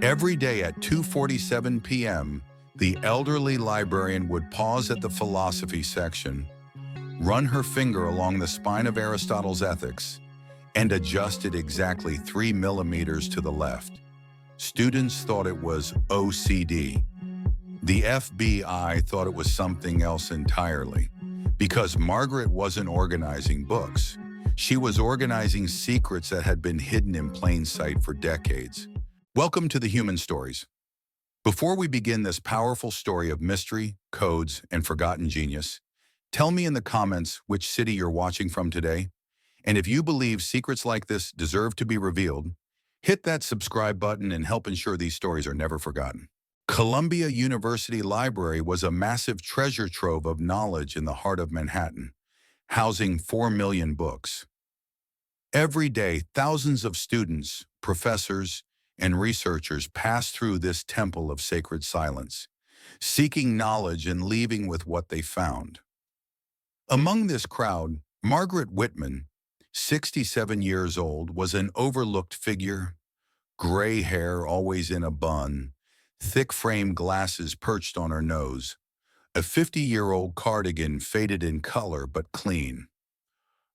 Every day at 2:47 p.m., the elderly librarian would pause at the philosophy section, run her finger along the spine of Aristotle's Ethics, and adjust it exactly 3 millimeters to the left. Students thought it was OCD. The FBI thought it was something else entirely, because Margaret wasn't organizing books. She was organizing secrets that had been hidden in plain sight for decades. Welcome to the Human Stories. Before we begin this powerful story of mystery, codes, and forgotten genius, tell me in the comments which city you're watching from today. And if you believe secrets like this deserve to be revealed, hit that subscribe button and help ensure these stories are never forgotten. Columbia University Library was a massive treasure trove of knowledge in the heart of Manhattan, housing 4 million books. Every day, thousands of students, professors, and researchers pass through this temple of sacred silence, seeking knowledge and leaving with what they found. Among this crowd, Margaret Whitman, 67 years old, was an overlooked figure, gray hair always in a bun, thick frame glasses perched on her nose, a 50-year-old cardigan faded in color but clean.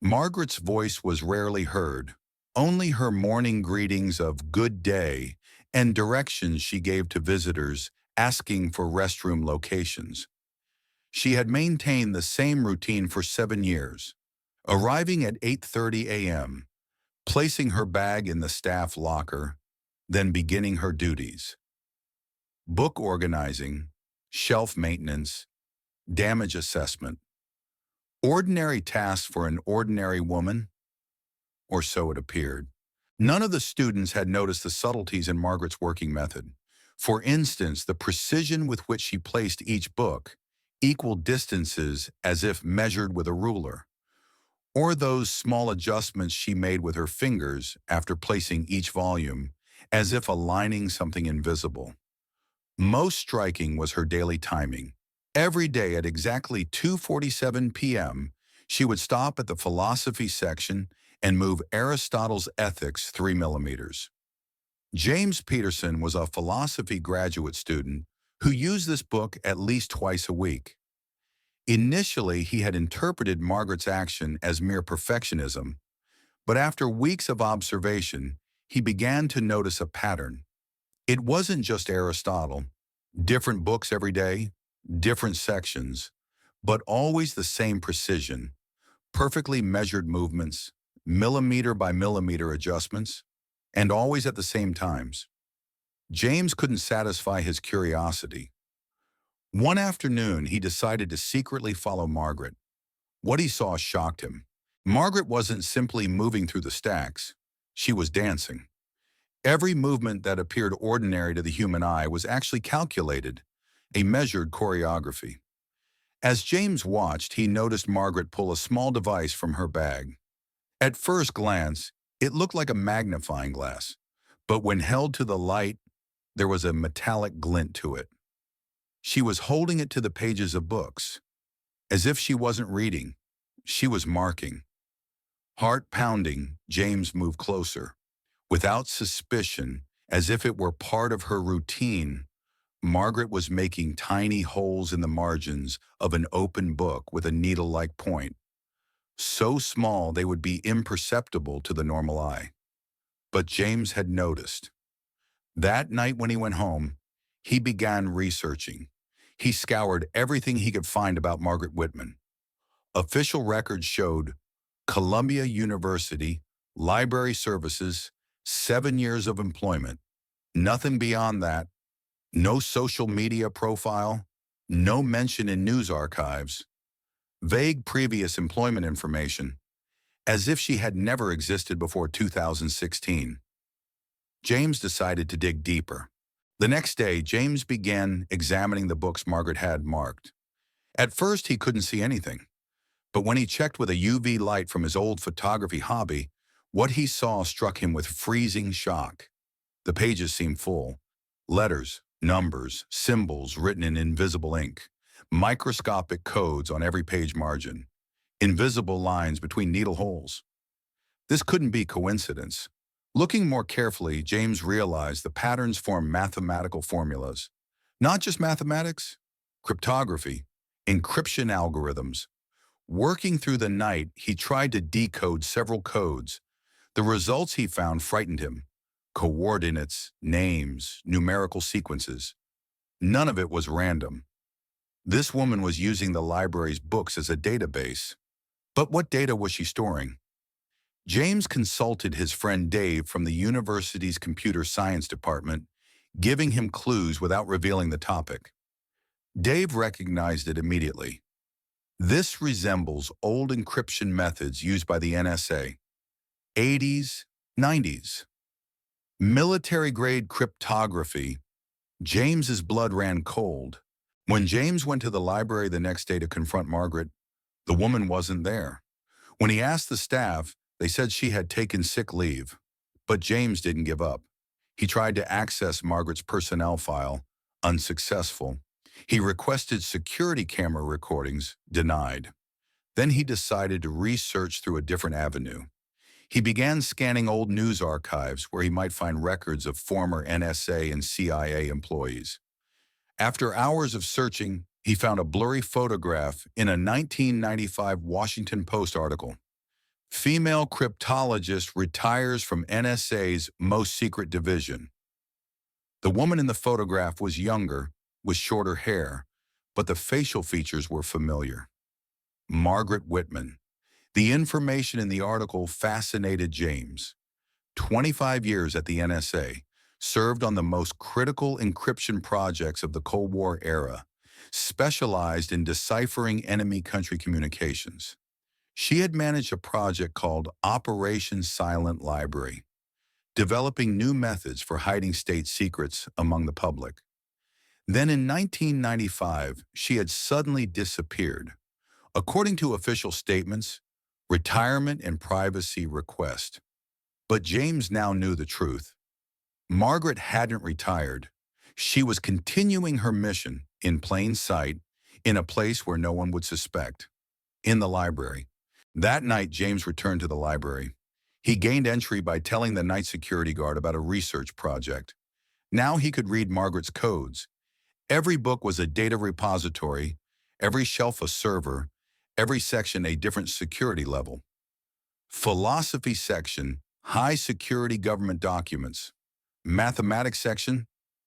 Margaret's voice was rarely heard, only her morning greetings of good day and directions she gave to visitors asking for restroom locations. She had maintained the same routine for 7 years, arriving at 8:30 a.m., placing her bag in the staff locker, then beginning her duties. Book organizing, shelf maintenance, damage assessment. Ordinary tasks for an ordinary woman? Or so it appeared. None of the students had noticed the subtleties in Margaret's working method. For instance, the precision with which she placed each book, equal distances as if measured with a ruler, or those small adjustments she made with her fingers after placing each volume, as if aligning something invisible. Most striking was her daily timing. Every day at exactly 2:47 p.m., she would stop at the philosophy section and move Aristotle's Ethics 3 millimeters. James Peterson was a philosophy graduate student who used this book at least twice a week. Initially, he had interpreted Margaret's action as mere perfectionism, but after weeks of observation, he began to notice a pattern. It wasn't just Aristotle, different books every day, different sections, but always the same precision, perfectly measured movements, millimeter by millimeter adjustments, and always at the same times. James couldn't satisfy his curiosity. One afternoon, he decided to secretly follow Margaret. What he saw shocked him. Margaret wasn't simply moving through the stacks. She was dancing. Every movement that appeared ordinary to the human eye was actually calculated, a measured choreography. As James watched, he noticed Margaret pull a small device from her bag. At first glance, it looked like a magnifying glass, but when held to the light, there was a metallic glint to it. She was holding it to the pages of books. As if she wasn't reading, she was marking. Heart pounding, James moved closer. Without suspicion, as if it were part of her routine, Margaret was making tiny holes in the margins of an open book with a needle-like point, so small they would be imperceptible to the normal eye. But James had noticed. That night when he went home, he began researching. He scoured everything he could find about Margaret Whitman. Official records showed Columbia University, library services, 7 years of employment. Nothing beyond that. No social media profile, no mention in news archives. Vague previous employment information, as if she had never existed before 2016. James decided to dig deeper. The next day, James began examining the books Margaret had marked. At first, he couldn't see anything, but when he checked with a UV light from his old photography hobby, what he saw struck him with freezing shock. The pages seemed full. Letters, numbers, symbols written in invisible ink, microscopic codes on every page margin, invisible lines between needle holes. This couldn't be coincidence. Looking more carefully, James realized the patterns form mathematical formulas. Not just mathematics, cryptography, encryption algorithms. Working through the night, he tried to decode several codes. The results he found frightened him. Coordinates, names, numerical sequences. None of it was random. This woman was using the library's books as a database. But what data was she storing? James consulted his friend Dave from the university's computer science department, giving him clues without revealing the topic. Dave recognized it immediately. This resembles old encryption methods used by the NSA. 80s, 90s. Military-grade cryptography. James's blood ran cold. When James went to the library the next day to confront Margaret, the woman wasn't there. When he asked the staff, they said she had taken sick leave. But James didn't give up. He tried to access Margaret's personnel file, unsuccessful. He requested security camera recordings, denied. Then he decided to research through a different avenue. He began scanning old news archives where he might find records of former NSA and CIA employees. After hours of searching, he found a blurry photograph in a 1995 Washington Post article. Female cryptologist retires from NSA's most secret division. The woman in the photograph was younger, with shorter hair, but the facial features were familiar. Margaret Whitman. The information in the article fascinated James. 25 years at the NSA, served on the most critical encryption projects of the Cold War era, specialized in deciphering enemy country communications. She had managed a project called Operation Silent Library, developing new methods for hiding state secrets among the public. Then in 1995, she had suddenly disappeared. According to official statements, retirement and privacy request. But James now knew the truth. Margaret hadn't retired. She was continuing her mission in plain sight, in a place where no one would suspect, in the library. That night, James returned to the library. He gained entry by telling the night security guard about a research project. Now he could read Margaret's codes. Every book was a data repository, every shelf a server, every section a different security level. Philosophy section, high security government documents. Mathematics section,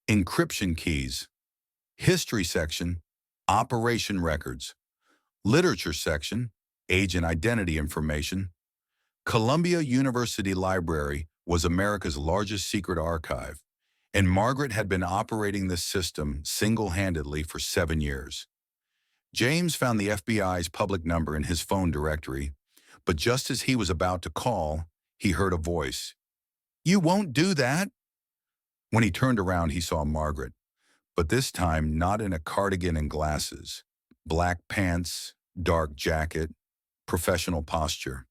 encryption keys. History section, operation records. Literature section, agent identity information. Columbia University Library was America's largest secret archive, and Margaret had been operating this system single-handedly for 7 years. James found the FBI's public number in his phone directory, but just as he was about to call, he heard a voice. "You won't do that?" When he turned around, he saw Margaret, but this time not in a cardigan and glasses. Black pants, dark jacket, professional posture.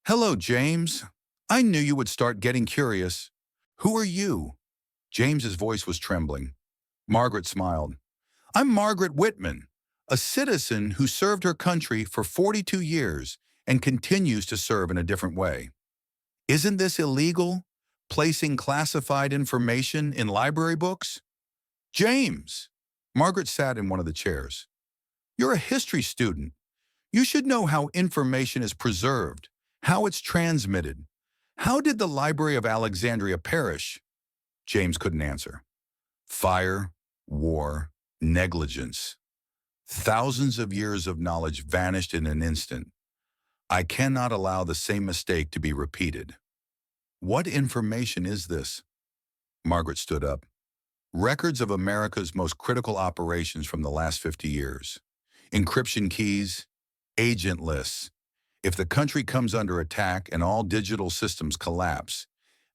"Hello, James. I knew you would start getting curious. Who are you?" James's voice was trembling. Margaret smiled. "I'm Margaret Whitman, a citizen who served her country for 42 years and continues to serve in a different way. Isn't this illegal, placing classified information in library books?" "James!" Margaret sat in one of the chairs. "You're a history student. You should know how information is preserved, how it's transmitted. How did the Library of Alexandria perish?" James couldn't answer. Fire, war, negligence. Thousands of years of knowledge vanished in an instant. I cannot allow the same mistake to be repeated. "What information is this?" Margaret stood up. "Records of America's most critical operations from the last 50 years. Encryption keys, agent lists. If the country comes under attack and all digital systems collapse,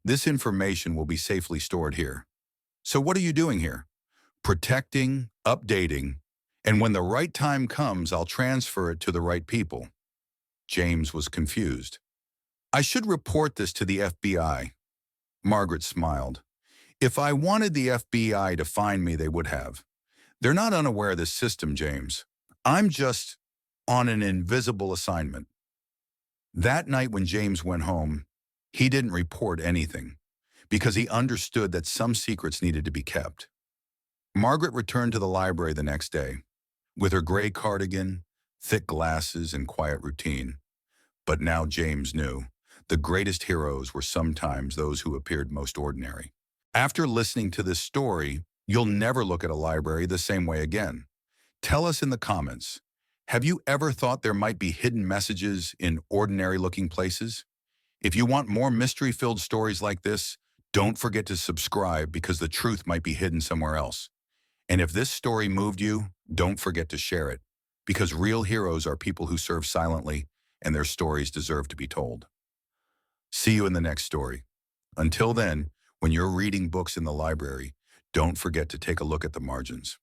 this information will be safely stored here. So what are you doing here?" "Protecting, updating, and when the right time comes, I'll transfer it to the right people." James was confused. "I should report this to the FBI." Margaret smiled. "If I wanted the FBI to find me, they would have. They're not unaware of this system, James. I'm just on an invisible assignment." That night when James went home, He didn't report anything because he understood that some secrets needed to be kept. Margaret returned to the library the next day with her gray cardigan, thick glasses, and quiet routine. But now James knew the greatest heroes were sometimes those who appeared most ordinary. After listening to this story, you'll never look at a library the same way again. Tell us in the comments, have you ever thought there might be hidden messages in ordinary-looking places? If you want more mystery-filled stories like this, don't forget to subscribe because the truth might be hidden somewhere else. And if this story moved you, don't forget to share it, because real heroes are people who serve silently, and their stories deserve to be told. See you in the next story. Until then, when you're reading books in the library, don't forget to take a look at the margins.